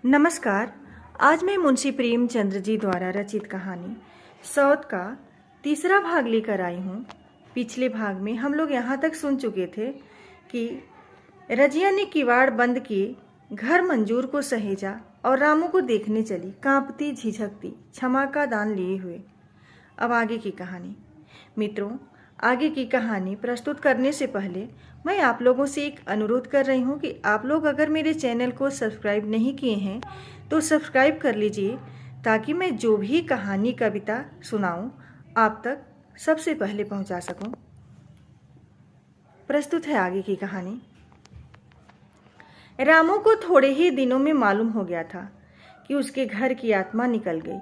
नमस्कार। आज मैं मुंशी प्रेमचंद्र जी द्वारा रचित कहानी सौत का तीसरा भाग लेकर आई हूँ। पिछले भाग में हम लोग यहाँ तक सुन चुके थे कि रजिया ने किवाड़ बंद किए, घर मंजूर को सहेजा और रामू को देखने चली, कांपती झिझकती, क्षमा का दान लिए हुए। अब आगे की कहानी। मित्रों, आगे की कहानी प्रस्तुत करने से पहले मैं आप लोगों से एक अनुरोध कर रही हूँ कि आप लोग अगर मेरे चैनल को सब्सक्राइब नहीं किए हैं तो सब्सक्राइब कर लीजिए, ताकि मैं जो भी कहानी कविता सुनाऊं आप तक सबसे पहले पहुंचा सकूं। प्रस्तुत है आगे की कहानी। रामू को थोड़े ही दिनों में मालूम हो गया था कि उसके घर की आत्मा निकल गई,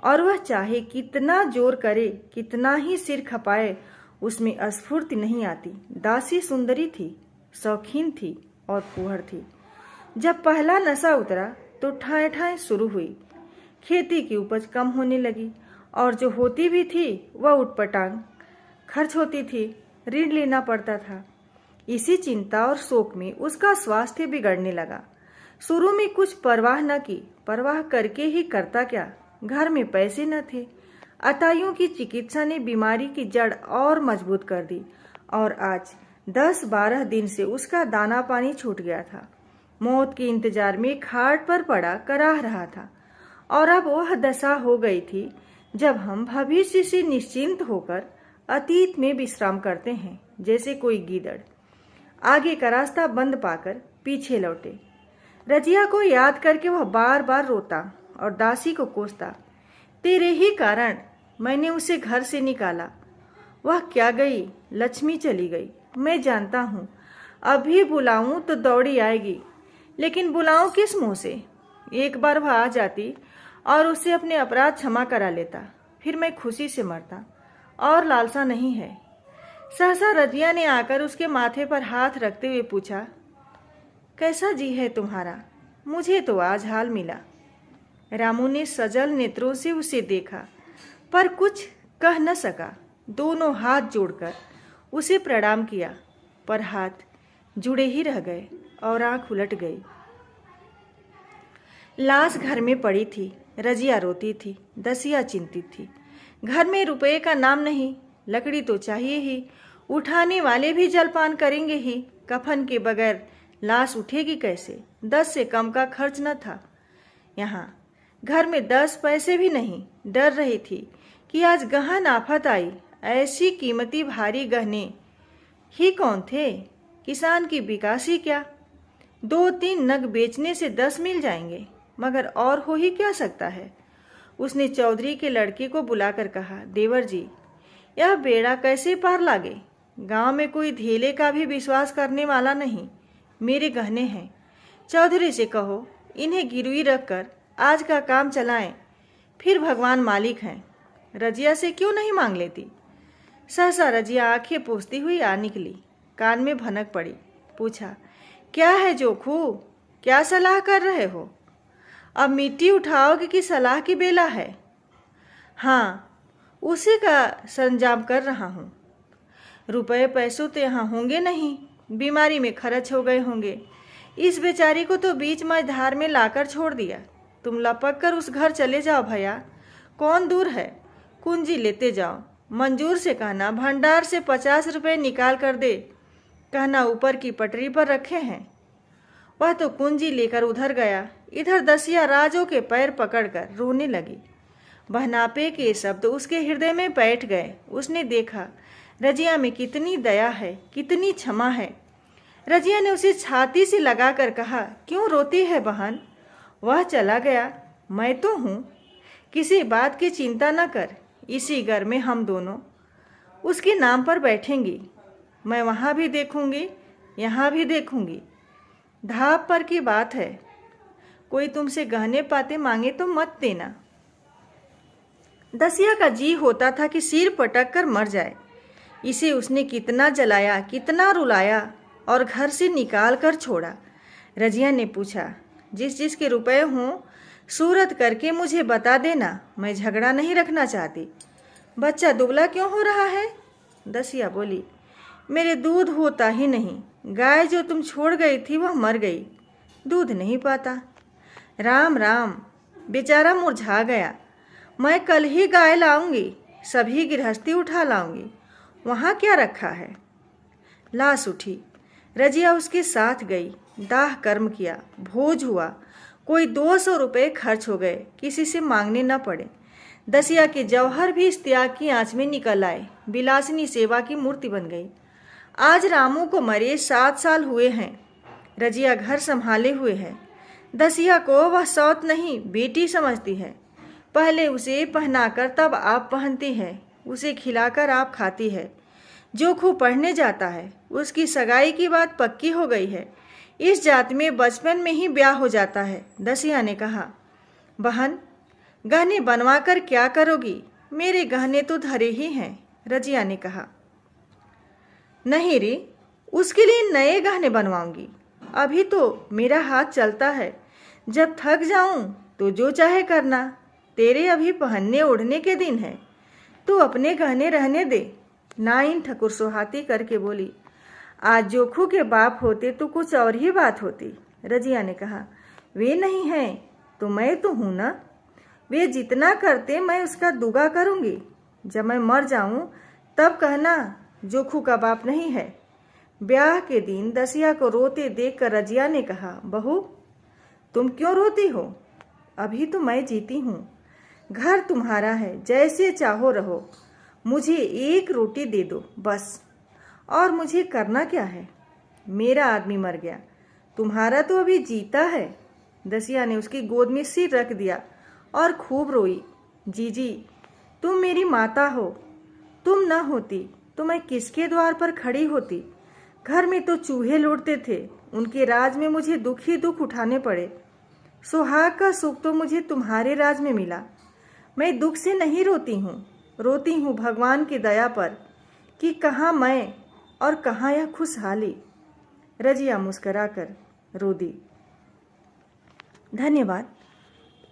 और वह चाहे कितना जोर करे, कितना ही सिर खपाए, उसमें स्फूर्ति नहीं आती। दासी सुंदरी थी, शौकीन थी और फूहड़ थी। जब पहला नशा उतरा तो ठाए ठाए शुरू हुई। खेती की उपज कम होने लगी, और जो होती भी थी वह उटपटांग खर्च होती थी, ऋण लेना पड़ता था। इसी चिंता और शोक में उसका स्वास्थ्य बिगड़ने लगा। शुरू में कुछ परवाह न की, परवाह करके ही करता क्या, घर में पैसे न थे। अताइयों की चिकित्सा ने बीमारी की जड़ और मजबूत कर दी, और आज 10-12 दिन से उसका दाना पानी छूट गया था। मौत के इंतजार में खाट पर पड़ा कराह रहा था, और अब वह दशा हो गई थी जब हम भविष्य से निश्चिंत होकर अतीत में विश्राम करते हैं, जैसे कोई गीदड़। आगे का रास्ता बंद पाकर पीछे लौटे। रजिया को याद करके वह बार बार रोता और दासी को कोसता, तेरे ही कारण मैंने उसे घर से निकाला। वह क्या गई, लक्ष्मी चली गई, मैं जानता हूँ। अभी बुलाऊं तो दौड़ी आएगी, लेकिन बुलाऊं किस मुंह से। एक बार वह आ जाती और उससे अपने अपराध क्षमा करा लेता, फिर मैं खुशी से मरता, और लालसा नहीं है। सहसा रजिया ने आकर उसके माथे पर हाथ रखते हुए पूछा, कैसा जी है तुम्हारा? मुझे तो आज हाल मिला। रामू ने सजल नेत्रों से उसे देखा, पर कुछ कह न सका। दोनों हाथ जोड़कर उसे प्रणाम किया, पर हाथ जुड़े ही रह गए और आंख उलट गई। लाश घर में पड़ी थी। रजिया रोती थी, दसिया चिंतित थी। घर में रुपए का नाम नहीं, लकड़ी तो चाहिए ही, उठाने वाले भी जलपान करेंगे ही। कफन के बगैर लाश उठेगी कैसे? 10 से कम का खर्च न था। यहाँ घर में 10 पैसे भी नहीं। डर रही थी कि आज गहन आफत आई। ऐसी कीमती भारी गहने ही कौन थे? किसान की बिकासी क्या? 2-3 नग बेचने से 10 मिल जाएंगे, मगर और हो ही क्या सकता है। उसने चौधरी के लड़के को बुलाकर कहा, देवर जी, यह बेड़ा कैसे पार लागे? गांव में कोई धेले का भी विश्वास करने वाला नहीं। मेरे गहने हैं, चौधरी से कहो इन्हें गिरवी रखकर आज का काम चलाएं, फिर भगवान मालिक हैं। रजिया से क्यों नहीं मांग लेती? सहसा रजिया आंखें पोंछती हुई आ निकली, कान में भनक पड़ी। पूछा, क्या है जोखू, क्या सलाह कर रहे हो? अब मिट्टी उठाओगे कि सलाह की बेला है? हाँ, उसी का संजाम कर रहा हूँ। रुपए पैसों तो यहाँ होंगे नहीं, बीमारी में खर्च हो गए होंगे। इस बेचारी को तो बीच मझधार में लाकर छोड़ दिया। तुम लपक कर उस घर चले जाओ भैया, कौन दूर है। कुंजी लेते जाओ, मंजूर से कहना भंडार से 50 रुपए निकाल कर दे, कहना ऊपर की पटरी पर रखे हैं। वह तो कुंजी लेकर उधर गया। इधर दसिया राजों के पैर पकड़कर रोने लगी। बहनापे के शब्द उसके हृदय में बैठ गए। उसने देखा रजिया में कितनी दया है, कितनी क्षमा है। रजिया ने उसे छाती से लगाकर कहा, क्यों रोती है बहन? वह चला गया, मैं तो हूँ, किसी बात की चिंता न कर। इसी घर में हम दोनों उसके नाम पर बैठेंगी। मैं वहाँ भी देखूंगी, यहाँ भी देखूंगी। धाप पर की बात है, कोई तुमसे गहने पाते मांगे तो मत देना। दसिया का जी होता था कि सिर पटक कर मर जाए। इसे उसने कितना जलाया, कितना रुलाया और घर से निकाल कर छोड़ा। रजिया ने पूछा, जिस जिस के रुपए हों सूरत करके मुझे बता देना, मैं झगड़ा नहीं रखना चाहती। बच्चा दुबला क्यों हो रहा है? दसिया बोली, मेरे दूध होता ही नहीं। गाय जो तुम छोड़ गई थी वह मर गई, दूध नहीं पाता। राम राम, बेचारा मुरझा गया। मैं कल ही गाय लाऊंगी, सभी गृहस्थी उठा लाऊंगी। वहाँ क्या रखा है? लाश उठी। रजिया उसके साथ गई। दाह कर्म किया, भोज हुआ। कोई 200 रुपये खर्च हो गए, किसी से मांगने न पड़े। दसिया के जौहर भी इस त्याग की आंच में निकल आए, विलासिनी सेवा की मूर्ति बन गई। आज रामू को मरे 7 साल हुए हैं। रजिया घर संभाले हुए है। दसिया को वह सौत नहीं, बेटी समझती है। पहले उसे पहनाकर तब आप पहनती है, उसे खिलाकर आप खाती है। जोखू पढ़ने जाता है, उसकी सगाई की बात पक्की हो गई है। इस जात में बचपन में ही ब्याह हो जाता है। दसिया ने कहा, बहन गहने बनवा कर क्या करोगी? मेरे गहने तो धरे ही हैं। रजिया ने कहा, नहीं रे, उसके लिए नए गहने बनवाऊंगी। अभी तो मेरा हाथ चलता है, जब थक जाऊं तो जो चाहे करना। तेरे अभी पहनने ओढ़ने के दिन है, तू अपने गहने रहने दे। नाइन ठकुर सुहाती करके बोली, आज जोखू के बाप होते तो कुछ और ही बात होती। रजिया ने कहा, वे नहीं हैं तो मैं तो हूं ना। वे जितना करते मैं उसका दुगा करूंगी। जब मैं मर जाऊं तब कहना जोखू का बाप नहीं है। ब्याह के दिन दसिया को रोते देखकर रजिया ने कहा, बहू तुम क्यों रोती हो? अभी तो मैं जीती हूँ। घर तुम्हारा है, जैसे चाहो रहो। मुझे एक रोटी दे दो बस। और मुझे करना क्या है? मेरा आदमी मर गया, तुम्हारा तो अभी जीता है। दसिया ने उसकी गोद में सिर रख दिया और खूब रोई। जीजी तुम मेरी माता हो, तुम न होती तो मैं किसके द्वार पर खड़ी होती? घर में तो चूहे लौटते थे, उनके राज में मुझे दुख ही दुख उठाने पड़े। सुहाग का सुख तो मुझे तुम्हारे राज में मिला। मैं दुख से नहीं रोती हूँ भगवान की दया पर कि कहाँ मैं और कहाँ यह खुशहाली। रजिया मुस्कराकर रो दी। धन्यवाद।